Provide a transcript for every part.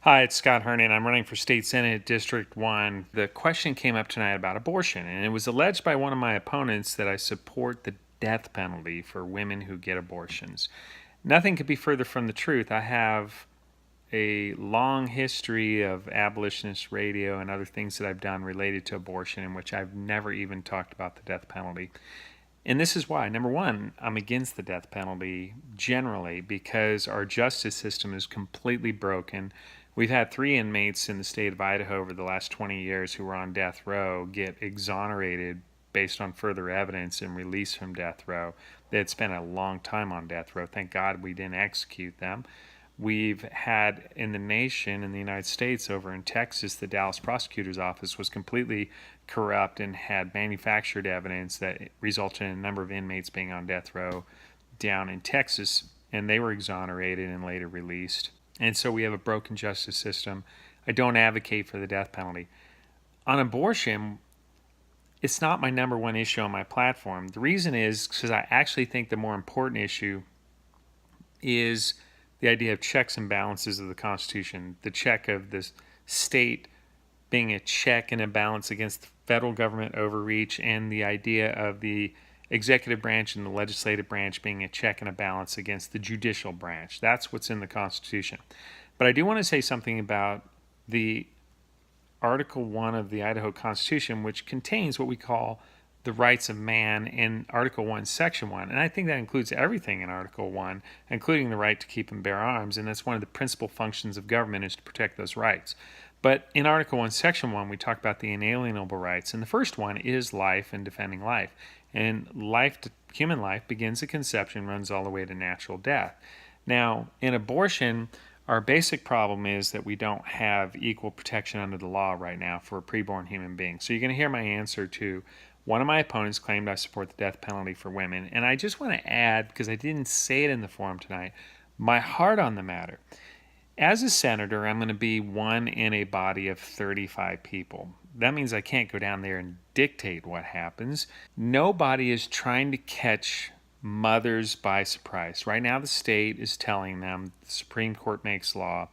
Hi, it's Scott Herndon. I'm running for State Senate District 1. The question came up tonight about abortion, and it was alleged by one of my opponents that I support the death penalty for women who get abortions. Nothing could be further from the truth. I have a long history of abolitionist radio and other things that I've done related to abortion in which I've never even talked about the death penalty. And this is why. Number one, I'm against the death penalty generally because our justice system is completely broken. We've had 3 inmates in the state of Idaho over the last 20 years who were on death row get exonerated based on further evidence and released from death row. They had spent a long time on death row. Thank God we didn't execute them. We've had in the nation, in the United States, over in Texas, the Dallas prosecutor's office was completely corrupt and had manufactured evidence that resulted in a number of inmates being on death row down in Texas, and they were exonerated and later released. And so we have a broken justice system. I don't advocate for the death penalty. On abortion, it's not my number one issue on my platform. The reason is because I actually think the more important issue is the idea of checks and balances of the Constitution, the check of the state being a check and a balance against the federal government overreach, and the idea of the executive branch and the legislative branch being a check and a balance against the judicial branch. That's what's in the Constitution. But I do want to say something about the Article 1 of the Idaho Constitution, which contains what we call the rights of man in Article 1, Section 1. And I think that includes everything in Article 1, including the right to keep and bear arms. And that's one of the principal functions of government, is to protect those rights. But in Article 1, Section 1, we talk about the inalienable rights. And the first one is life and defending life. And human life begins at conception, runs all the way to natural death. Now, in abortion, our basic problem is that we don't have equal protection under the law right now for a preborn human being. So you're going to hear my answer to one of my opponents claimed I support the death penalty for women. And I just want to add, because I didn't say it in the forum tonight, my heart on the matter. As a senator, I'm going to be one in a body of 35 people. That means I can't go down there and dictate what happens. Nobody is trying to catch mothers by surprise. Right now, the state is telling them the Supreme Court makes law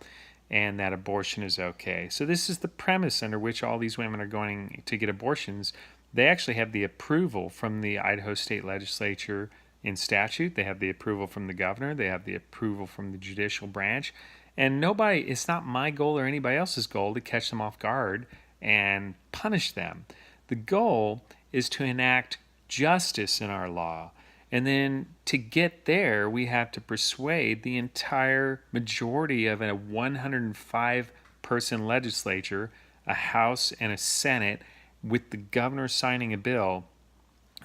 and that abortion is okay. So this is the premise under which all these women are going to get abortions. They actually have the approval from the Idaho State Legislature in statute. They have the approval from the governor. They have the approval from the judicial branch. And it's not my goal or anybody else's goal to catch them off guard and punish them. The goal is to enact justice in our law. And then to get there, we have to persuade the entire majority of a 105-person legislature, a House and a Senate, with the governor signing a bill,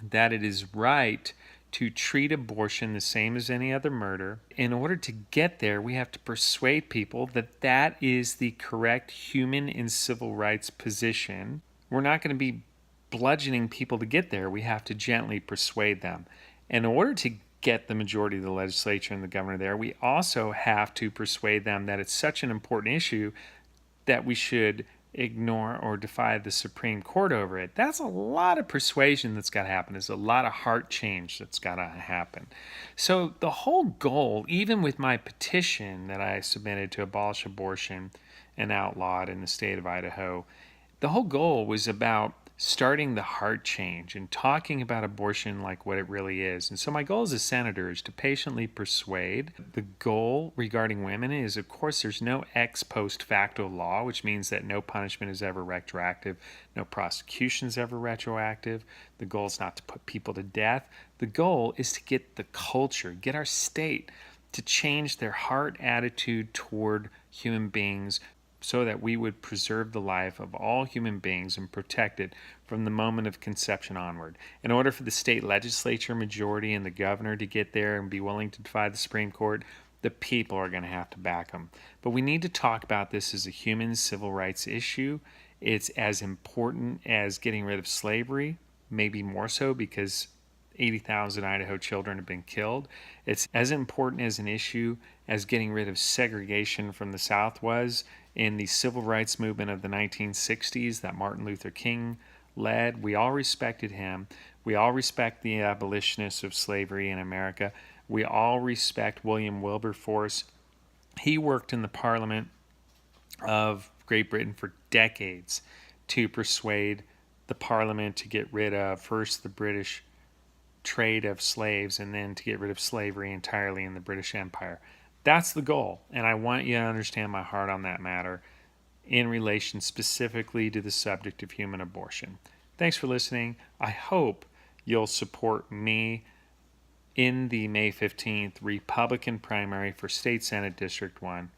that it is right to treat abortion the same as any other murder. In order to get there, we have to persuade people that that is the correct human and civil rights position. We're not going to be bludgeoning people to get there. We have to gently persuade them. In order to get the majority of the legislature and the governor there, we also have to persuade them that it's such an important issue that we should ignore or defy the Supreme Court over it. That's a lot of persuasion that's got to happen. There's a lot of heart change that's got to happen. So the whole goal, even with my petition that I submitted to abolish abortion and outlaw it in the state of Idaho, the whole goal was about starting the heart change and talking about abortion like what it really is. And so my goal as a senator is to patiently persuade. The goal regarding women is, of course, there's no ex post facto law, which means that no punishment is ever retroactive, no prosecution is ever retroactive. The goal is not to put people to death. The goal is to get the culture, get our state to change their heart attitude toward human beings, so that we would preserve the life of all human beings and protect it from the moment of conception onward. In order for the state legislature majority and the governor to get there and be willing to defy the Supreme Court, the people are going to have to back them. But we need to talk about this as a human civil rights issue. It's as important as getting rid of slavery, maybe more so because 80,000 Idaho children have been killed. It's as important as an issue as getting rid of segregation from the South was in the civil rights movement of the 1960s that Martin Luther King led. We all respected him. We all respect the abolitionists of slavery in America. We all respect William Wilberforce. He worked in the Parliament of Great Britain for decades to persuade the Parliament to get rid of first the British trade of slaves and then to get rid of slavery entirely in the British Empire. That's the goal, and I want you to understand my heart on that matter in relation specifically to the subject of human abortion. Thanks for listening. I hope you'll support me in the May 15th Republican primary for State Senate District 1.